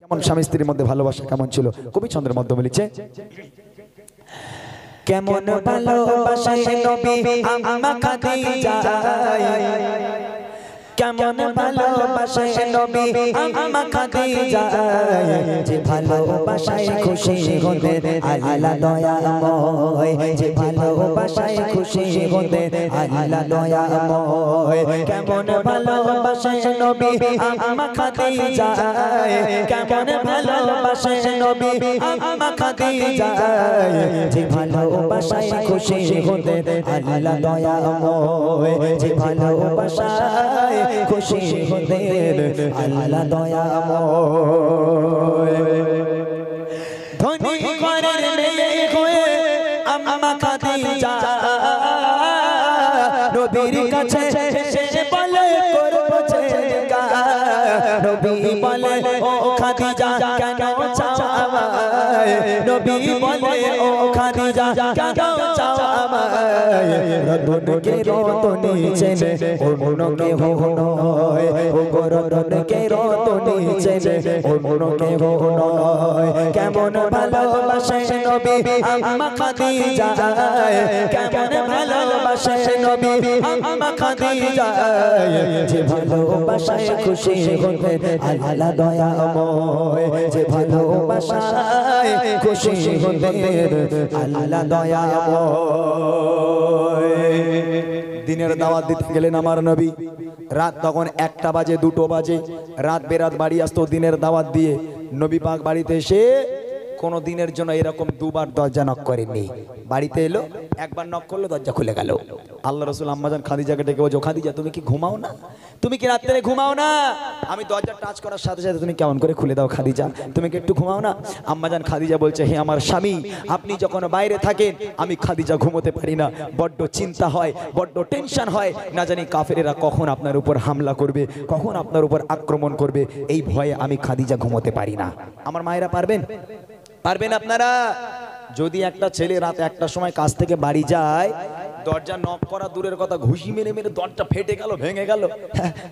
যেমন স্বামী স্ত্রীর মধ্যে ভালোবাসা কেমন ছিল কবি ছন্দের মাধ্যমে লিখছে কেমন ভালোবাসা নবী আম্মা খাদিজা কেমন ভালোবাসা নবী আম্মা খাদিজা যে ভালোবাসায় খুশি হতে আল্লাহ দয়াময় যে ভালোবাসায় খুশি হতে আল্লাহ দয়াময় কেমন ভালোবাসা নবী আম্মা খাদিজা কেমন ভালোবাসা নবী আম্মা খাদিজা যে ভালোবাসায় খুশি হতে আল্লাহ দয়াময় যে ভালোবাসায় খুশি হতে আল্লাহ দয়াময় ধনী ঘরের মেয়ে হয়ে আম্মা খাদিজা নবীর কাছে এসে বলে করব ছেলেকা নবী বলে ও খাদিজা কেন চাও আমায় নবী বলে ও খাদিজা কেন চাও আমায় রতনকে রতনী চেনে অন্য কেহ নয় ও রতনকে রতনী চেনে অন্য কেহ নয় কেমন ভালোবাসে নবী আম্মা খাদিজা কেমন ভালোবাসে নবী আম্মা খাদিজা যে ভালোবাসায় খুশি হতে আল্লাহ দয়াময় যে ভালোবাসায় খুশি হতে আল্লাহ দয়াময় দিনের দাওয়াত দিতে গেলেন আমার নবী রাত তখন 1টা বাজে 2টো বাজে রাত বেরাত বাড়ি আসতো দিনের দাওয়াত দিয়ে নবী পাক বাড়িতে এসে কোনো দিনের জন্য এরকম দুবার দরজা নক করেননি বাড়িতে এলো একবার নক করলো দরজা খুলে গেল আল্লাহ রাসূল আম্মাজান খাদিজাকে ডেকে বলছো খাদিজা তুমি কি ঘুমাও না তুমি কি রাতে ঘুমাও না আমি দরজা টাচ করার সাথে সাথে তুমি কেমন করে খুলে দাও খাদিজা তুমি কি একটু ঘুমাও না আম্মাজান খাদিজা বলছে হে আমার স্বামী আপনি যখন বাইরে থাকেন আমি খাদিজা ঘুমোতে পারি না বড্ড চিন্তা হয় বড্ড টেনশন হয় না জানি কাফেরেরা কখন আপনার উপর হামলা করবে কখন আপনার উপর আক্রমণ করবে এই ভয়ে আমি খাদিজা ঘুমোতে পারি না আমার মায়েরা পারবেন পারবেন আপনারা যদি একটা ছেলে রাত 1টার সময় কাজ থেকে বাড়ি যায় দরজা নক করা দূরের কথা ঘুষি মেরে মেরে দরজা ফেটে গেল ভেঙে গেল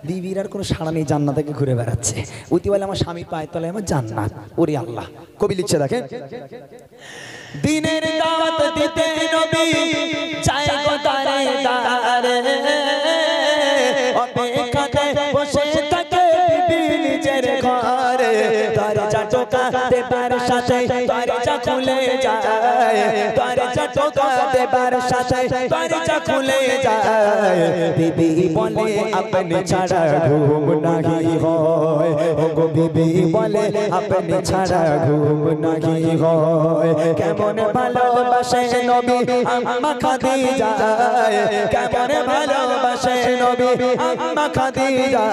বিবির আর কোনো সাড়া নেই জান্নাত থেকে ঘুরে বেড়াচ্ছে ওইটি বলে আমার স্বামী পায় তলে আমার জান্নাত ওরে আল্লাহ কবি লিখছে দেখেন দিনের দাওয়াত দিতে নবী চায় গো দারে দারে অপেক্ষাতে বসে থাকে বিবি নিজের ঘরে দরজা টোকা দেবার সাথে দরজা খুলে যায় দরজা টোকা দেবার সাথে দরজা খুলে যায় বিবি বলে আপনি ছাড়া ঘুম নাহি হয় ও গো বিবি বলে আপনি ছাড়া ঘুম নাহি হয় কেমন ভালোবাসে নবী আম্মা খাদিজা কেমন ভালোবাসে নবী আম্মা খাদিজা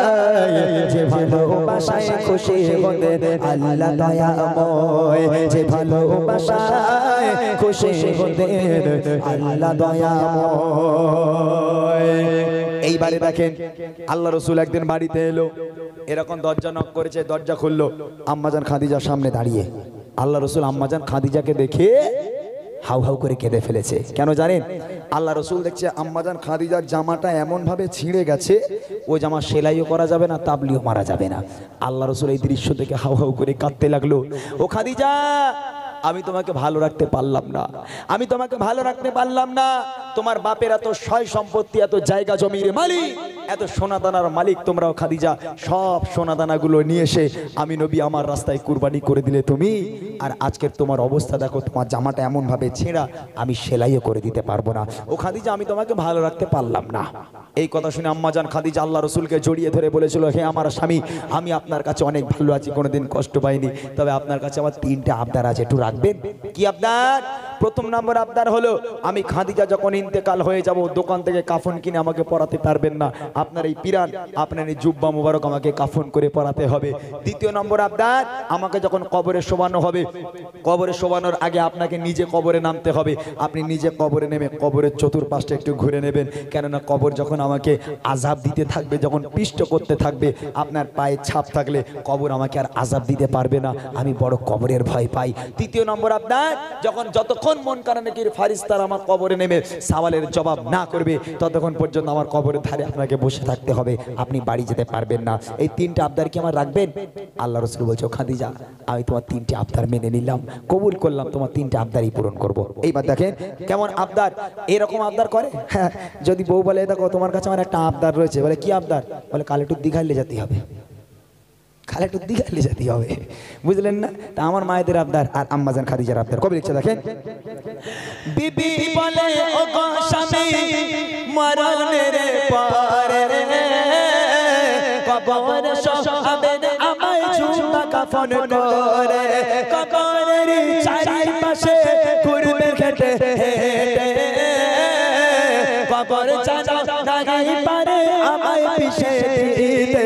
যে ভালোবাসায় খুশি হতে আল্লাহ দয়াময় যে ভালোবাসায় খুশি হতে আল্লাহ দয়াময় এইবারে দেখেন আল্লাহ রাসূল একদিন বাড়িতে এলো এরকম দরজা নক করেছে দরজা খুললো আম্মাজান খাদিজার সামনে দাঁড়িয়ে আল্লাহ রাসূল আম্মাজান খাদিজাকে দেখে হাউ হাউ করে কেঁদে ফেলেছে কেন জানেন আল্লাহ রাসূল দেখছে আম্মাজান খাদিজার জামাটা এমন ভাবে ছিঁড়ে গেছে ওই জামা সেলাইও করা যাবে না তাবলিও মারা যাবে না আল্লাহ রাসূল এই দৃশ্য দেখে হাউ হাউ করে কাঁদতে লাগলো ও খাদিজা আমি তোমাকে ভালো রাখতে পারলাম না আমি তোমাকে ভালো রাখতে পারলাম না তোমার বাপের এত সয় সম্পত্তি এত জায়গা জমির মালিক এত সোনাদানার মালিক তোমরাও খাদিজা সব সোনাদানাগুলো নিয়ে এসে আমি নবী আমার রাস্তায় কুরবানি করে দিলে তুমি আর আজকের তোমার অবস্থা দেখো তোমার জামাটা এমন ভাবে ছেঁড়া আমি সেলাইও করে দিতে পারবো না ও খাদিজা আমি তোমাকে ভালো রাখতে পারলাম না এই কথা শুনে আম্মাজান খাদিজা আল্লাহ রাসূলকে জড়িয়ে ধরে বলেছিল হে আমার স্বামী আমি আপনার কাছে অনেক ভালো আছি কোনোদিন কষ্ট পাইনি তবে আপনার কাছে আমার 3টা আবদার আছে একটু রাখবেন কি আবদার প্রথম নম্বর আবদার হলো আমি খাদিজা যখন ইন্তেকাল হয়ে যাব দোকান থেকে কাফন কিনে আমাকে পরাতে পারবেন না আপনার এই পিরান আপনার এই জুব্বা মুবারক আমাকে কাফন করে পরাতে হবে দ্বিতীয় নম্বর আবদার আমাকে যখন কবরে শোবানো হবে কবরে শোবানোর আগে আপনাকে নিজে কবরে নামতে হবে আপনি নিজে কবরে নেমে কবরের চতুর্পাশে একটু ঘুরে নেবেন কেননা কবর যখন আমাকে আযাব দিতে থাকবে যখন পিষ্ট করতে থাকবে আপনার পায়ে ছাপ থাকলে কবর আমাকে আর আযাব দিতে পারবে না আমি বড় কবরের ভয় পাই তৃতীয় নম্বর আবদার যখন যতক্ষণ যতক্ষণ মুনকার নাকির ফারিস্তারা আমার কবরে নেমে সওয়ালের জবাব না করবে ততক্ষণ পর্যন্ত আমার কবরের ধারে আপনাকে বসে থাকতে হবে, আপনি বাড়ি যেতে পারবেন না। এই তিনটা আবদার কি আমার রাখবেন? আল্লাহ রাসূল বলছে, খাদিজা আমি তোমার তিনটি আবদার মেনে নিলাম, কবুল করলাম, তোমার তিনটা আবদারই পূরণ করব। এইবার দেখেন কেমন আবদার, এরকম আবদার করে। হ্যাঁ, যদি বউ বলে দেখো তোমার কাছে আমার একটা আবদার রয়েছে, বলে কি আবদার? বলে কাল একটু দীঘায় যেতে হবে, খালে একটু দীঘায় যেতে হবে, বুঝলেন না? তা আমার মায়েদের আবদার আর আম্মাজান খাদিজার আবদার কবে লিখছে দেখেন। বিবি বলে ও গো স্বামী মরণের পরে কবর শোবে আমায় ঝুমা কাফন করে, কবরের চারিপাশে ঘুরবে খেটে হেঁটে, কবর জানা নাই পারে আমায় পিছে দিতে,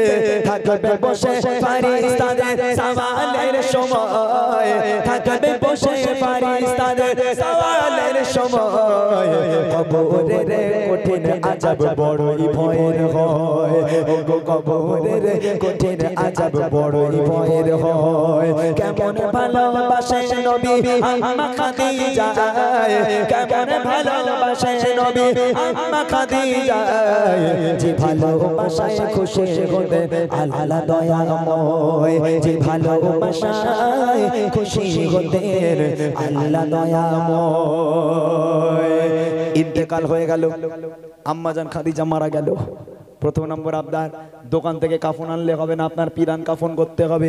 থাকবে বসে ফারিস্তাদের সওয়ালের সময়, থাকবে বসে ফারিস্তাদের সওয়ালের সময়, কবরের কঠিন আযাব বড়ই ভয়ের হয়, ও গো কবরের কঠিন আযাব বড়ই ভয়ের হয়। কেমন ভালোবাসে নবী আম্মা খাদিজা, কেমন ভালোবাসে নবী আম্মা খাদিজা, যে ভালোবাসায় খুশি হতেন আল্লাহ দয়াময়, যে ভালোবাসায় খুশি হতেন আল্লাহ দয়াময়। ইন্তেকাল হয়ে গেল, আম্মাজান খাদিজা মারা গেল। প্রথম নম্বর আবদার, দোকান থেকে কাফন আনলে হবে না, আপনার পিরান কাফন করতে হবে।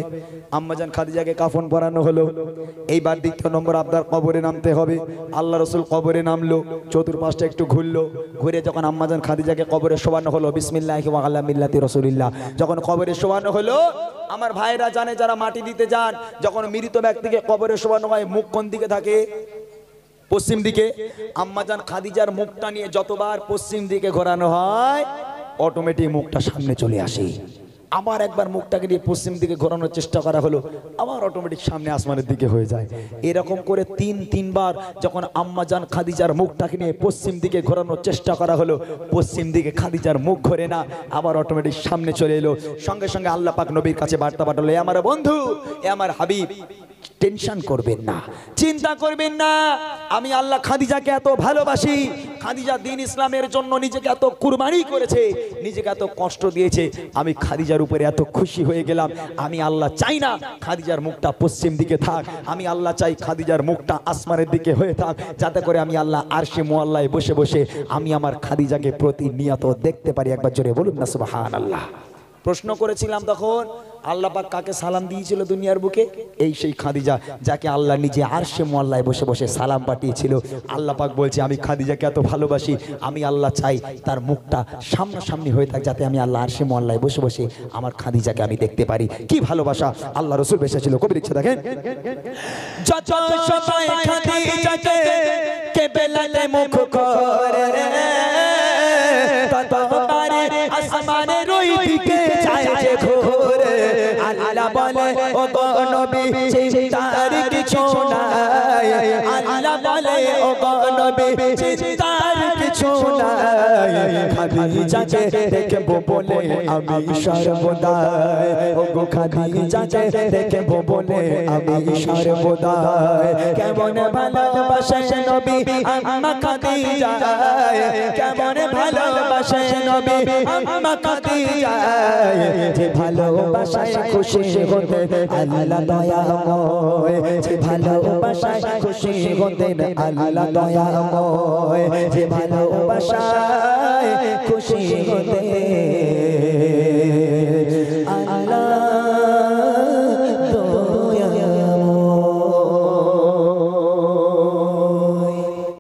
আম্মাজান খাদিজাকে কাফন পরানো হলো। এইবার দ্বিতীয় নম্বর আবদার, কবরে নামতে হবে। আল্লাহ রাসূল কবরে নামলো, চতুর্পাশটা একটু ঘুরলো, ঘুরে যখন আম্মাজান খাদিজাকে কবরে শোয়ানো হলো, বিসমিল্লাহি ওয়া আলা মিল্লাতি রাসূলিল্লাহ, যখন কবরে শোয়ানো হলো, আমার ভাইরা জানে যারা মাটি দিতে যান, যখন মৃত ব্যক্তিকে কবরে শোয়ানো হয় মুখ কোন দিকে থাকে? পশ্চিম দিকে। আম্মাজান খাদিজার মুখটা নিয়ে যতবার পশ্চিম দিকে ঘোরানো হয় অটোমেটিক মুখটা সামনে চলে আসে। আবার একবার মুখটাকে নিয়ে পশ্চিম দিকে ঘোরানোর চেষ্টা করা হলো, আবার অটোমেটিক সামনে আসমানের দিকে হয়ে যায়। এরকম করে তিনবার যখন আম্মাজান খাদিজার মুখটাকে নিয়ে পশ্চিম দিকে ঘোরানোর চেষ্টা করা হলো, পশ্চিম দিকে খাদিজার মুখ ঘোরে না, আবার অটোমেটিক সামনে চলে এলো। সঙ্গে সঙ্গে আল্লাহ পাক নবীর কাছে বার্তা পাঠালো, এ আমার বন্ধু, এ আমার হাবিব, টেনশন করবেন না, চিন্তা করবেন না, আমি আল্লাহ খাদিজাকে এত ভালোবাসি। খাদিজা দ্বীন ইসলামের জন্য নিজেকে এত কুরবানি করেছে, নিজেকে এত কষ্ট দিয়েছে, আমি খাদিজার উপরে এত খুশি হয়ে গেলাম। আমি আল্লাহ চাই না খাদিজার মুখটা পশ্চিম দিকে থাক, আমি আল্লাহ চাই খাদিজার মুখটা আসমানের দিকে হয়ে থাক, যাতে করে আমি আল্লাহ আরশে মুআল্লায় বসে বসে আমি আমার খাদিজাকে প্রতিনিয়ত দেখতে পারি। একবার জোরে বলুন না সুবহানাল্লাহ। প্রশ্ন করেছিলাম তখন, আল্লাহ পাক কাকে সালাম দিয়েছিল দুনিয়ার বুকে? এই সেই খাদিজা, যাকে আল্লাহ নিজে আরশে মুআল্লায় বসে বসে সালাম পাঠিয়েছিল। আল্লাহ পাক বলছে, আমি খাদিজাকে এত ভালোবাসি, আমি আল্লাহ চাই তার মুখটা সামনাসামনি হয়ে থাক, যাতে আমি আল্লাহ আরশে মুআল্লায় বসে বসে আমার খাদিজাকে আমি দেখতে পারি। কি ভালোবাসা আল্লাহ রাসূল বেসেছিল। কবি লিখছে দেখেন, যত সবাই খাদিজাকে কেবেলাতে মুখ করে, ততবারে আসমানের ওই দিকে যায় যে ঘোরে, আল্লাহ বলে ও গো নবী চিন্তার কিছু নাই, আল্লাহ বলে ও গো নবী চিন্তার কিছু নাই, খাদিজাকে দেখবো বলে আমি সর্বদা, ও গো খাদিজাকে দেখবো বলে আমি সর্বদা। কেমন ভালোবাসে নবী আম্মা খাদিজা, কেমন ভালোবাসে নবী আম্মা খাদিজা, যে ভালোবাসায় খুশি হতে আল্লাহ দয়াময়, যে ভালোবাসায় খুশি হতে আল্লাহ দয়াময়, যে ভালোবাসায় খুশি হতে